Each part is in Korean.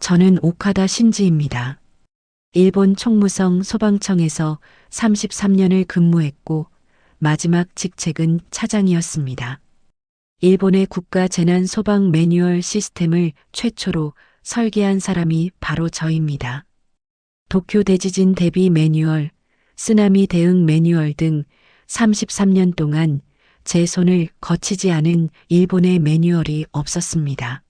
저는 오카다 신지입니다. 일본 총무성 소방청에서 33년을 근무했고 마지막 직책은 차장이었습니다. 일본의 국가 재난 소방 매뉴얼 시스템을 최초로 설계한 사람이 바로 저입니다. 도쿄 대지진 대비 매뉴얼, 쓰나미 대응 매뉴얼 등 33년 동안 제 손을 거치지 않은 일본의 매뉴얼이 없었습니다.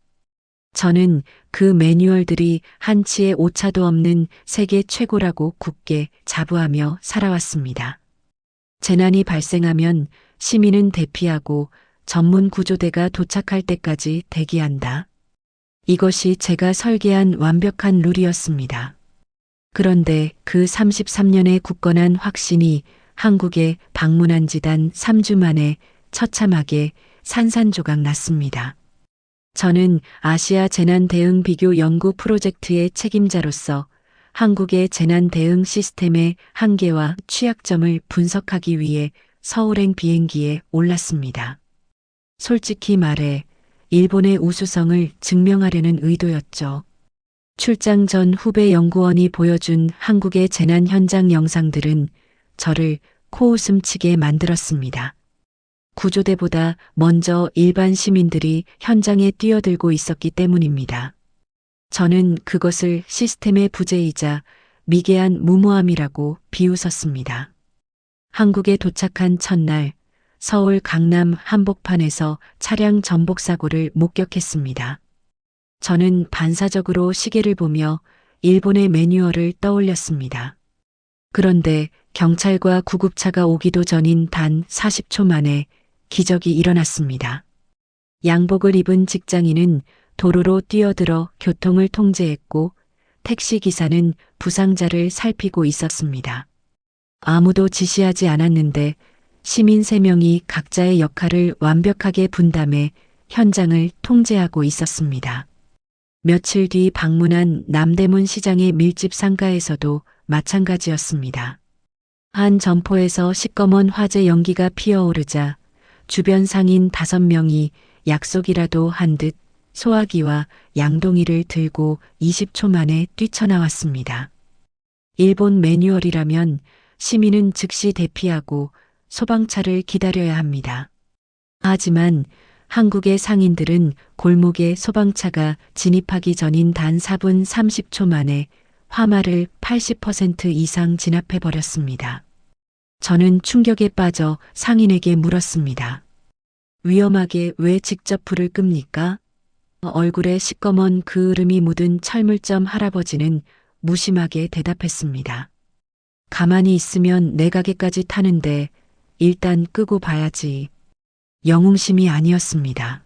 저는 그 매뉴얼들이 한치의 오차도 없는 세계 최고라고 굳게 자부하며 살아왔습니다. 재난이 발생하면 시민은 대피하고 전문 구조대가 도착할 때까지 대기한다. 이것이 제가 설계한 완벽한 룰이었습니다. 그런데 그 33년의 굳건한 확신이 한국에 방문한 지 단 3주 만에 처참하게 산산조각 났습니다. 저는 아시아 재난 대응 비교 연구 프로젝트의 책임자로서 한국의 재난 대응 시스템의 한계와 취약점을 분석하기 위해 서울행 비행기에 올랐습니다. 솔직히 말해 일본의 우수성을 증명하려는 의도였죠. 출장 전 후배 연구원이 보여준 한국의 재난 현장 영상들은 저를 코웃음치게 만들었습니다. 구조대보다 먼저 일반 시민들이 현장에 뛰어들고 있었기 때문입니다. 저는 그것을 시스템의 부재이자 미개한 무모함이라고 비웃었습니다. 한국에 도착한 첫날 서울 강남 한복판에서 차량 전복 사고를 목격했습니다. 저는 반사적으로 시계를 보며 일본의 매뉴얼을 떠올렸습니다. 그런데 경찰과 구급차가 오기도 전인 단 40초 만에 기적이 일어났습니다. 양복을 입은 직장인은 도로로 뛰어들어 교통을 통제했고 택시기사는 부상자를 살피고 있었습니다. 아무도 지시하지 않았는데 시민 3명이 각자의 역할을 완벽하게 분담해 현장을 통제하고 있었습니다. 며칠 뒤 방문한 남대문 시장의 밀집 상가에서도 마찬가지였습니다. 한 점포에서 시꺼먼 화재 연기가 피어오르자 주변 상인 5명이 약속이라도 한 듯 소화기와 양동이를 들고 20초 만에 뛰쳐나왔습니다. 일본 매뉴얼이라면 시민은 즉시 대피하고 소방차를 기다려야 합니다. 하지만 한국의 상인들은 골목에 소방차가 진입하기 전인 단 4분 30초 만에 화마를 80% 이상 진압해버렸습니다. 저는 충격에 빠져 상인에게 물었습니다. 위험하게 왜 직접 불을 끕니까? 얼굴에 시꺼먼 그을음이 묻은 철물점 할아버지는 무심하게 대답했습니다. 가만히 있으면 내 가게까지 타는데 일단 끄고 봐야지. 영웅심이 아니었습니다.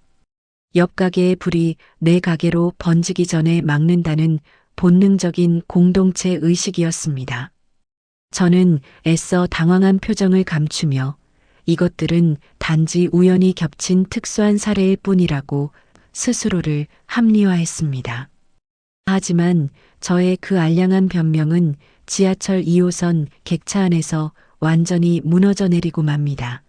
옆 가게의 불이 내 가게로 번지기 전에 막는다는 본능적인 공동체 의식이었습니다. 저는 애써 당황한 표정을 감추며 이것들은 단지 우연히 겹친 특수한 사례일 뿐이라고 스스로를 합리화했습니다. 하지만 저의 그 알량한 변명은 지하철 2호선 객차 안에서 완전히 무너져 내리고 맙니다.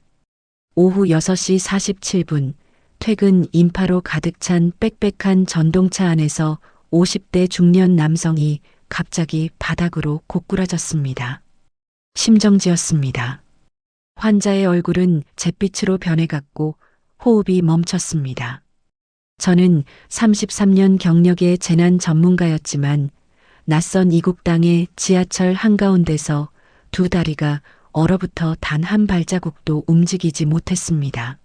오후 6시 47분 퇴근 인파로 가득 찬 빽빽한 전동차 안에서 50대 중년 남성이 갑자기 바닥으로 고꾸라졌습니다. 심정지였습니다. 환자의 얼굴은 잿빛으로 변해갔고 호흡이 멈췄습니다. 저는 33년 경력의 재난 전문가였지만 낯선 이국 땅의 지하철 한가운데서 두 다리가 얼어붙어 단 한 발자국도 움직이지 못했습니다.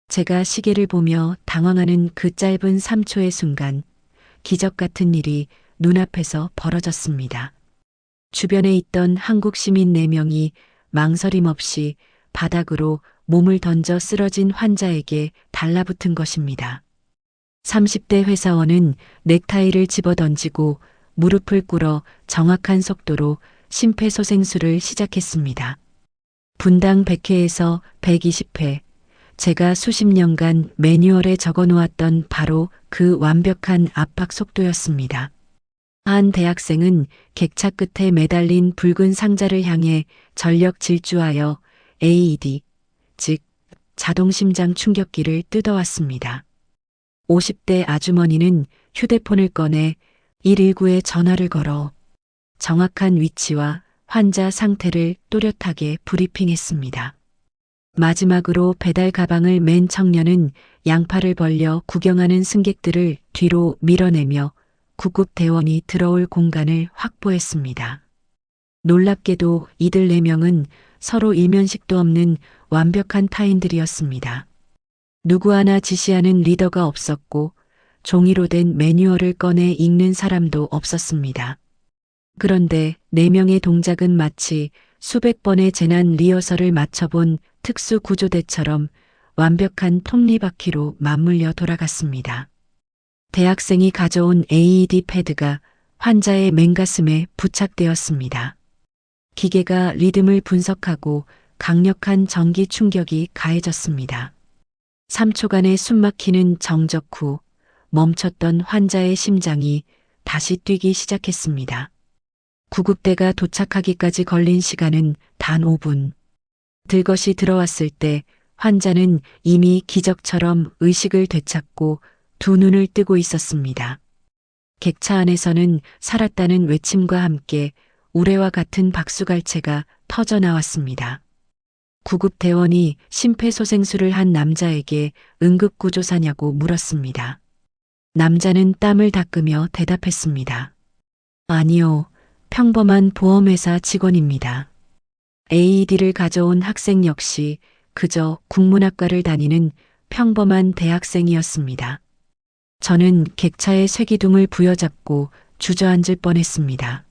제가 시계를 보며 당황하는 그 짧은 3초의 순간 기적 같은 일이 눈앞에서 벌어졌습니다. 주변에 있던 한국 시민 4명이 망설임 없이 바닥으로 몸을 던져 쓰러진 환자에게 달라붙은 것입니다. 30대 회사원은 넥타이를 집어던지고 무릎을 꿇어 정확한 속도로 심폐소생술을 시작했습니다. 분당 100회에서 120회, 제가 수십 년간 매뉴얼에 적어놓았던 바로 그 완벽한 압박 속도였습니다. 한 대학생은 객차 끝에 매달린 붉은 상자를 향해 전력 질주하여 AED, 즉 자동심장 충격기를 뜯어왔습니다. 50대 아주머니는 휴대폰을 꺼내 119에 전화를 걸어 정확한 위치와 환자 상태를 또렷하게 브리핑했습니다. 마지막으로 배달 가방을 맨 청년은 양팔을 벌려 구경하는 승객들을 뒤로 밀어내며 구급대원이 들어올 공간을 확보했습니다. 놀랍게도 이들 4명은 서로 일면식도 없는 완벽한 타인들이었습니다. 누구 하나 지시하는 리더가 없었고 종이로 된 매뉴얼을 꺼내 읽는 사람도 없었습니다. 그런데 4명의 동작은 마치 수백 번의 재난 리허설을 맞춰본 특수구조대처럼 완벽한 톱니바퀴로 맞물려 돌아갔습니다. 대학생이 가져온 AED 패드가 환자의 맨가슴에 부착되었습니다. 기계가 리듬을 분석하고 강력한 전기 충격이 가해졌습니다. 3초간의 숨막히는 정적 후 멈췄던 환자의 심장이 다시 뛰기 시작했습니다. 구급대가 도착하기까지 걸린 시간은 단 5분. 들것이 들어왔을 때 환자는 이미 기적처럼 의식을 되찾고 두 눈을 뜨고 있었습니다. 객차 안에서는 살았다는 외침과 함께 우레와 같은 박수갈채가 터져 나왔습니다. 구급대원이 심폐소생술을 한 남자에게 응급구조사냐고 물었습니다. 남자는 땀을 닦으며 대답했습니다. 아니요, 평범한 보험회사 직원입니다. AED를 가져온 학생 역시 그저 국문학과를 다니는 평범한 대학생이었습니다. 저는 객차의 쇠기둥을 부여잡고 주저앉을 뻔했습니다.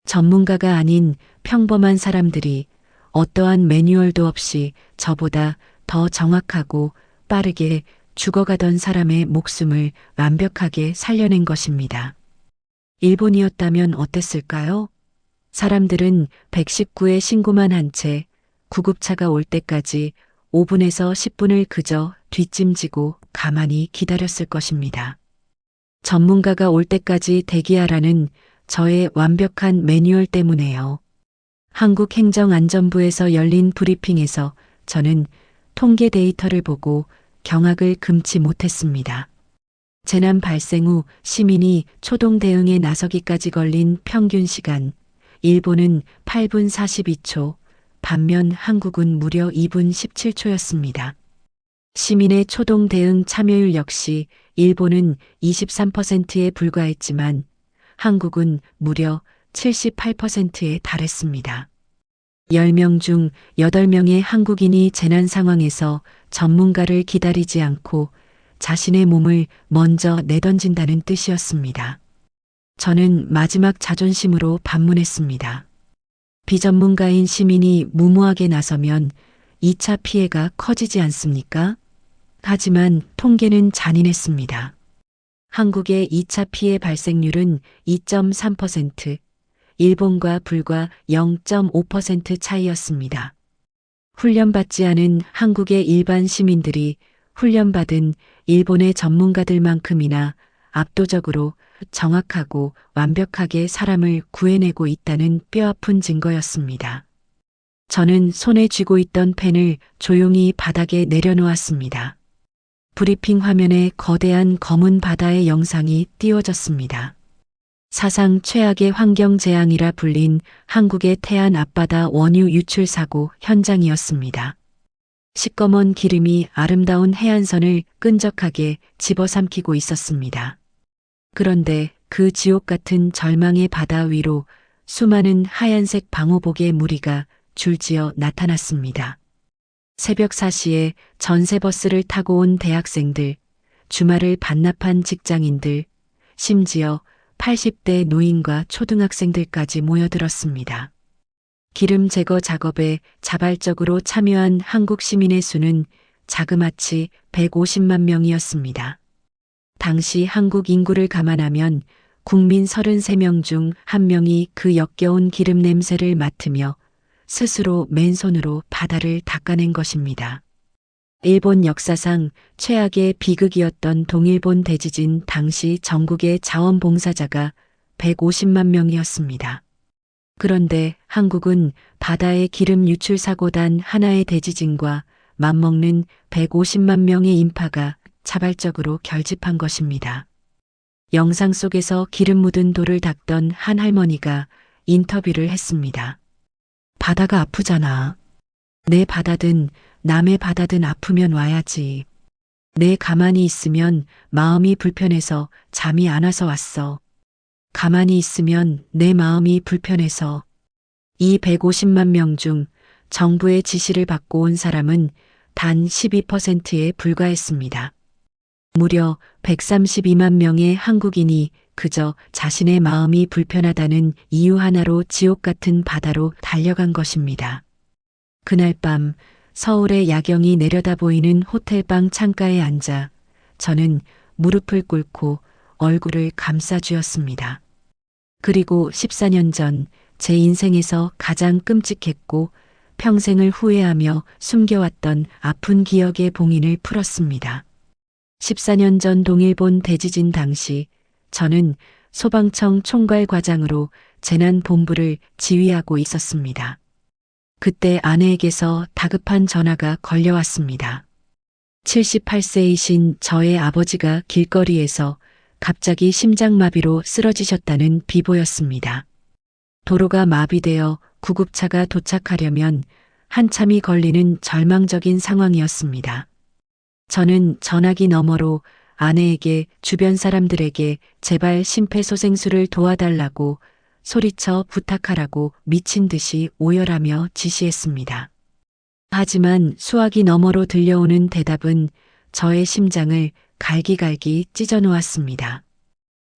전문가가 아닌 평범한 사람들이 어떠한 매뉴얼도 없이 저보다 더 정확하고 빠르게 죽어가던 사람의 목숨을 완벽하게 살려낸 것입니다. 일본이었다면 어땠을까요? 사람들은 119에 신고만 한 채 구급차가 올 때까지 5분에서 10분을 그저 뒷짐지고 가만히 기다렸을 것입니다. 전문가가 올 때까지 대기하라는 저의 완벽한 매뉴얼 때문에요. 한국행정안전부에서 열린 브리핑에서 저는 통계 데이터를 보고 경악을 금치 못했습니다. 재난 발생 후 시민이 초동 대응에 나서기까지 걸린 평균 시간, 일본은 8분 42초, 반면 한국은 무려 2분 17초였습니다. 시민의 초동 대응 참여율 역시 일본은 23%에 불과했지만 한국은 무려 78%에 달했습니다. 10명 중 8명의 한국인이 재난 상황에서 전문가를 기다리지 않고 자신의 몸을 먼저 내던진다는 뜻이었습니다. 저는 마지막 자존심으로 반문했습니다. 비전문가인 시민이 무모하게 나서면 2차 피해가 커지지 않습니까? 하지만 통계는 잔인했습니다. 한국의 2차 피해 발생률은 2.3%, 일본과 불과 0.5% 차이였습니다. 훈련받지 않은 한국의 일반 시민들이 훈련받은 일본의 전문가들만큼이나 압도적으로 정확하고 완벽하게 사람을 구해내고 있다는 뼈아픈 증거였습니다. 저는 손에 쥐고 있던 펜을 조용히 바닥에 내려놓았습니다. 브리핑 화면에 거대한 검은 바다의 영상이 띄워졌습니다. 사상 최악의 환경 재앙이라 불린 한국의 태안 앞바다 원유 유출 사고 현장이었습니다. 시꺼먼 기름이 아름다운 해안선을 끈적하게 집어삼키고 있었습니다. 그런데 그 지옥 같은 절망의 바다 위로 수많은 하얀색 방호복의 무리가 줄지어 나타났습니다. 새벽 4시에 전세버스를 타고 온 대학생들, 주말을 반납한 직장인들, 심지어 80대 노인과 초등학생들까지 모여들었습니다. 기름 제거 작업에 자발적으로 참여한 한국 시민의 수는 자그마치 150만 명이었습니다. 당시 한국 인구를 감안하면 국민 33명 중 1명이 그 역겨운 기름 냄새를 맡으며 스스로 맨손으로 바다를 닦아낸 것입니다. 일본 역사상 최악의 비극이었던 동일본 대지진 당시 전국의 자원봉사자가 150만 명이었습니다. 그런데 한국은 바다의 기름 유출 사고단 하나의 대지진과 맞먹는 150만 명의 인파가 자발적으로 결집한 것입니다. 영상 속에서 기름 묻은 돌을 닦던 한 할머니가 인터뷰를 했습니다. 바다가 아프잖아. 내 바다든 남의 바다든 아프면 와야지. 내 가만히 있으면 마음이 불편해서 잠이 안 와서 왔어. 가만히 있으면 내 마음이 불편해서. 이 150만 명 중 정부의 지시를 받고 온 사람은 단 12%에 불과했습니다. 무려 132만 명의 한국인이 그저 자신의 마음이 불편하다는 이유 하나로 지옥 같은 바다로 달려간 것입니다. 그날 밤 서울의 야경이 내려다 보이는 호텔방 창가에 앉아 저는 무릎을 꿇고 얼굴을 감싸쥐었습니다. 그리고 14년 전 제 인생에서 가장 끔찍했고 평생을 후회하며 숨겨왔던 아픈 기억의 봉인을 풀었습니다. 14년 전 동일본 대지진 당시 저는 소방청 총괄과장으로 재난본부를 지휘하고 있었습니다. 그때 아내에게서 다급한 전화가 걸려왔습니다. 78세이신 저의 아버지가 길거리에서 갑자기 심장마비로 쓰러지셨다는 비보였습니다. 도로가 마비되어 구급차가 도착하려면 한참이 걸리는 절망적인 상황이었습니다. 저는 전화기 너머로 아내에게 주변 사람들에게 제발 심폐소생술을 도와달라고 소리쳐 부탁하라고 미친 듯이 오열하며 지시했습니다. 하지만 수화기 너머로 들려오는 대답은 저의 심장을 갈기갈기 찢어놓았습니다.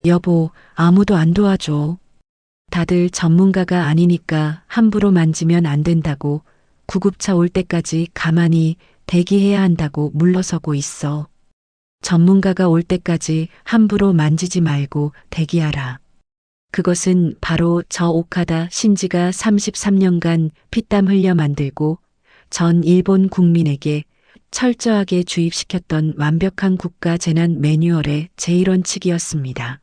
여보, 아무도 안 도와줘. 다들 전문가가 아니니까 함부로 만지면 안 된다고, 구급차 올 때까지 가만히 대기해야 한다고 물러서고 있어. 전문가가 올 때까지 함부로 만지지 말고 대기하라. 그것은 바로 저 오카다 신지가 33년간 피땀 흘려 만들고 전 일본 국민에게 철저하게 주입시켰던 완벽한 국가 재난 매뉴얼의 제1원칙이었습니다.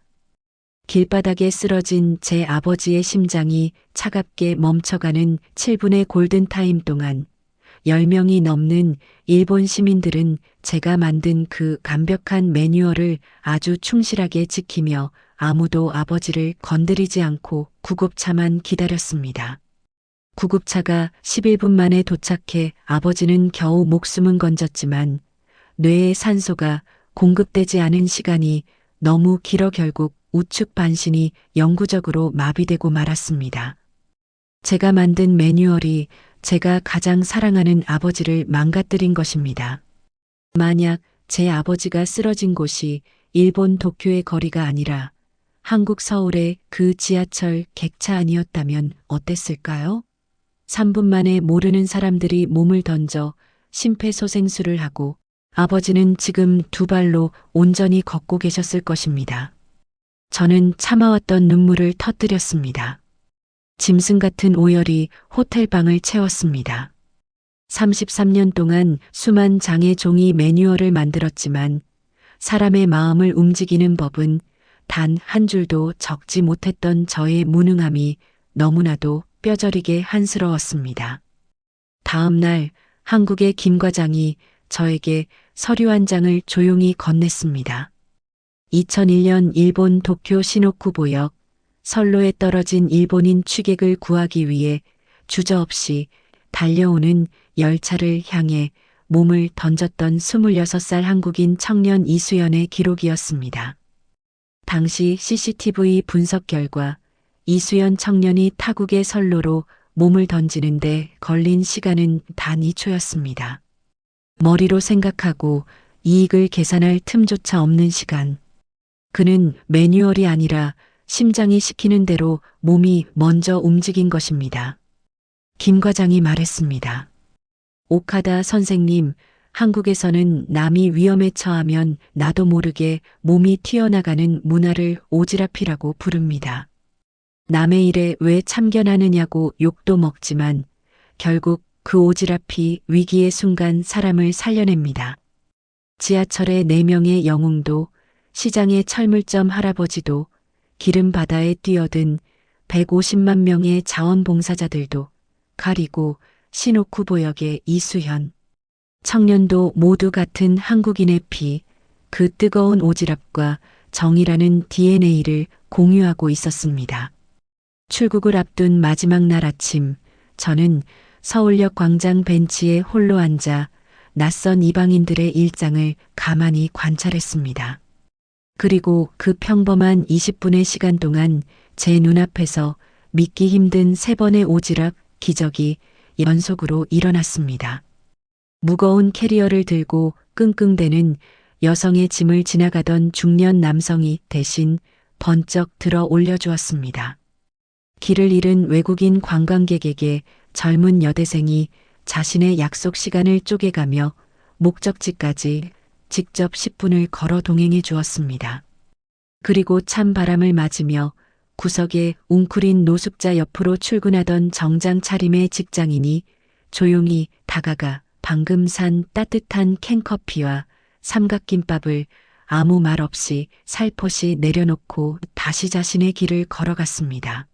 길바닥에 쓰러진 제 아버지의 심장이 차갑게 멈춰가는 7분의 골든타임 동안 10명이 넘는 일본 시민들은 제가 만든 그 완벽한 매뉴얼을 아주 충실하게 지키며 아무도 아버지를 건드리지 않고 구급차만 기다렸습니다. 구급차가 11분 만에 도착해 아버지는 겨우 목숨은 건졌지만 뇌에 산소가 공급되지 않은 시간이 너무 길어 결국 우측 반신이 영구적으로 마비되고 말았습니다. 제가 만든 매뉴얼이 제가 가장 사랑하는 아버지를 망가뜨린 것입니다. 만약 제 아버지가 쓰러진 곳이 일본 도쿄의 거리가 아니라 한국 서울의 그 지하철 객차 아니었다면 어땠을까요? 3분 만에 모르는 사람들이 몸을 던져 심폐소생술을 하고 아버지는 지금 두 발로 온전히 걷고 계셨을 것입니다. 저는 참아왔던 눈물을 터뜨렸습니다. 짐승 같은 오열이 호텔방을 채웠습니다. 33년 동안 수만 장의 종이 매뉴얼을 만들었지만 사람의 마음을 움직이는 법은 단 한 줄도 적지 못했던 저의 무능함이 너무나도 뼈저리게 한스러웠습니다. 다음 날 한국의 김 과장이 저에게 서류 한 장을 조용히 건넸습니다. 2001년 일본 도쿄 시노쿠보역 선로에 떨어진 일본인 취객을 구하기 위해 주저없이 달려오는 열차를 향해 몸을 던졌던 26살 한국인 청년 이수연의 기록이었습니다. 당시 CCTV 분석 결과 이수연 청년이 타국의 선로로 몸을 던지는데 걸린 시간은 단 2초였습니다. 머리로 생각하고 이익을 계산할 틈조차 없는 시간. 그는 매뉴얼이 아니라 심장이 시키는 대로 몸이 먼저 움직인 것입니다. 김 과장이 말했습니다. 오카다 선생님, 한국에서는 남이 위험에 처하면 나도 모르게 몸이 튀어나가는 문화를 오지랖이라고 부릅니다. 남의 일에 왜 참견하느냐고 욕도 먹지만 결국 그 오지랖이 위기의 순간 사람을 살려냅니다. 지하철의 4명의 영웅도, 시장의 철물점 할아버지도, 기름 바다에 뛰어든 150만 명의 자원봉사자들도, 가리고 시노쿠보역의 이수현, 청년도 모두 같은 한국인의 피, 그 뜨거운 오지랖과 정이라는 DNA를 공유하고 있었습니다. 출국을 앞둔 마지막 날 아침, 저는 서울역 광장 벤치에 홀로 앉아 낯선 이방인들의 일상을 가만히 관찰했습니다. 그리고 그 평범한 20분의 시간 동안 제 눈앞에서 믿기 힘든 3번의 오지랖 기적이 연속으로 일어났습니다. 무거운 캐리어를 들고 끙끙대는 여성의 짐을 지나가던 중년 남성이 대신 번쩍 들어 올려주었습니다. 길을 잃은 외국인 관광객에게 젊은 여대생이 자신의 약속 시간을 쪼개가며 목적지까지 직접 10분을 걸어 동행해 주었습니다. 그리고 찬 바람을 맞으며 구석에 웅크린 노숙자 옆으로 출근하던 정장 차림의 직장인이 조용히 다가가 방금 산 따뜻한 캔커피와 삼각김밥을 아무 말 없이 살포시 내려놓고 다시 자신의 길을 걸어갔습니다.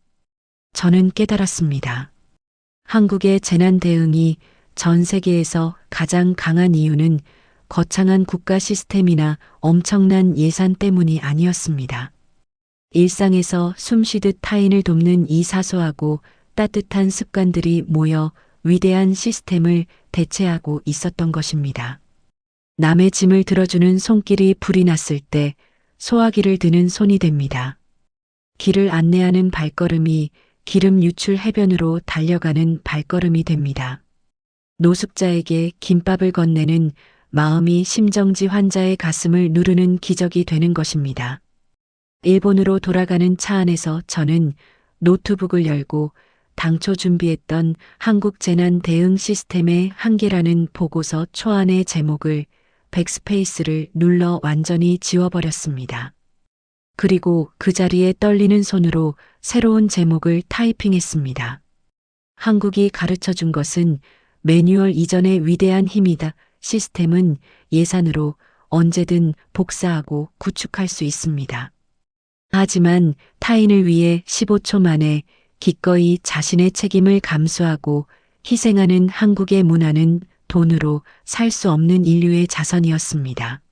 저는 깨달았습니다. 한국의 재난 대응이 전 세계에서 가장 강한 이유는 거창한 국가 시스템이나 엄청난 예산 때문이 아니었습니다. 일상에서 숨쉬듯 타인을 돕는 이 사소하고 따뜻한 습관들이 모여 위대한 시스템을 대체하고 있었던 것입니다. 남의 짐을 들어주는 손길이 불이 났을 때 소화기를 드는 손이 됩니다. 길을 안내하는 발걸음이 기름 유출 해변으로 달려가는 발걸음이 됩니다. 노숙자에게 김밥을 건네는 마음이 심정지 환자의 가슴을 누르는 기적이 되는 것입니다. 일본으로 돌아가는 차 안에서 저는 노트북을 열고 당초 준비했던 한국 재난 대응 시스템의 한계라는 보고서 초안의 제목을 백스페이스를 눌러 완전히 지워버렸습니다. 그리고 그 자리에 떨리는 손으로 새로운 제목을 타이핑했습니다. 한국이 가르쳐 준 것은 매뉴얼 이전의 위대한 힘이다. 시스템은 예산으로 언제든 복사하고 구축할 수 있습니다. 하지만 타인을 위해 15초 만에 기꺼이 자신의 책임을 감수하고 희생하는 한국의 문화는 돈으로 살 수 없는 인류의 자선이었습니다.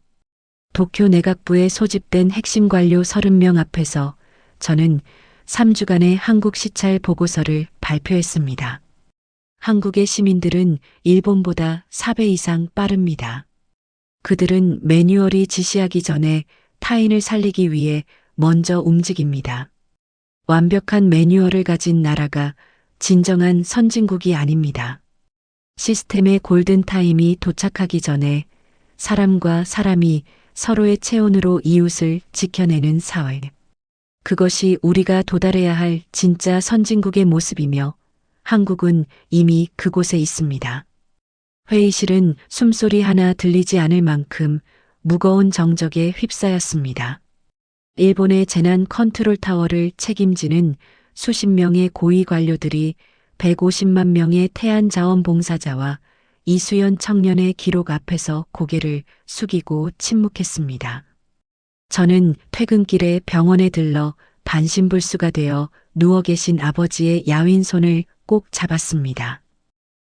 도쿄 내각부에 소집된 핵심 관료 30명 앞에서 저는 3주간의 한국 시찰 보고서를 발표했습니다. 한국의 시민들은 일본보다 4배 이상 빠릅니다. 그들은 매뉴얼이 지시하기 전에 타인을 살리기 위해 먼저 움직입니다. 완벽한 매뉴얼을 가진 나라가 진정한 선진국이 아닙니다. 시스템의 골든타임이 도착하기 전에 사람과 사람이 서로의 체온으로 이웃을 지켜내는 사회. 그것이 우리가 도달해야 할 진짜 선진국의 모습이며 한국은 이미 그곳에 있습니다. 회의실은 숨소리 하나 들리지 않을 만큼 무거운 정적에 휩싸였습니다. 일본의 재난 컨트롤 타워를 책임지는 수십 명의 고위 관료들이 150만 명의 태안 자원봉사자와 이수연 청년의 기록 앞에서 고개를 숙이고 침묵했습니다. 저는 퇴근길에 병원에 들러 반신불수가 되어 누워 계신 아버지의 야윈 손을 꼭 잡았습니다.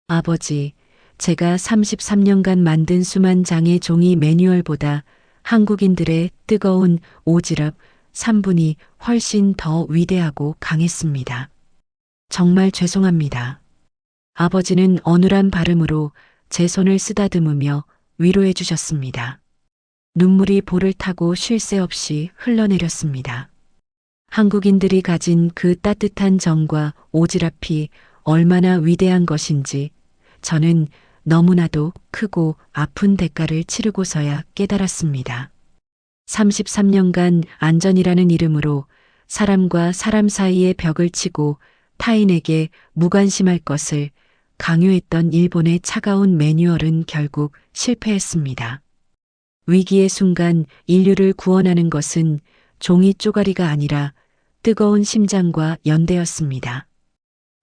아버지, 제가 33년간 만든 수만 장의 종이 매뉴얼보다 한국인들의 뜨거운 오지랖 3분이 훨씬 더 위대하고 강했습니다. 정말 죄송합니다. 아버지는 어눌한 발음으로 제 손을 쓰다듬으며 위로해 주셨습니다. 눈물이 볼을 타고 쉴 새 없이 흘러내렸습니다. 한국인들이 가진 그 따뜻한 정과 오지랖이 얼마나 위대한 것인지 저는 너무나도 크고 아픈 대가를 치르고서야 깨달았습니다. 33년간 안전이라는 이름으로 사람과 사람 사이의 벽을 치고 타인에게 무관심할 것을 강요했던 일본의 차가운 매뉴얼은 결국 실패했습니다. 위기의 순간 인류를 구원하는 것은 종이 쪼가리가 아니라 뜨거운 심장과 연대였습니다.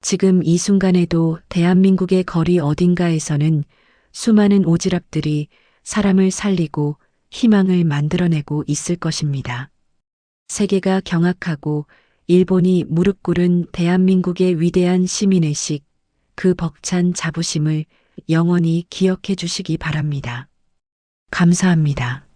지금 이 순간에도 대한민국의 거리 어딘가에서는 수많은 오지랖들이 사람을 살리고 희망을 만들어내고 있을 것입니다. 세계가 경악하고 일본이 무릎 꿇은 대한민국의 위대한 시민의식, 그 벅찬 자부심을 영원히 기억해 주시기 바랍니다. 감사합니다.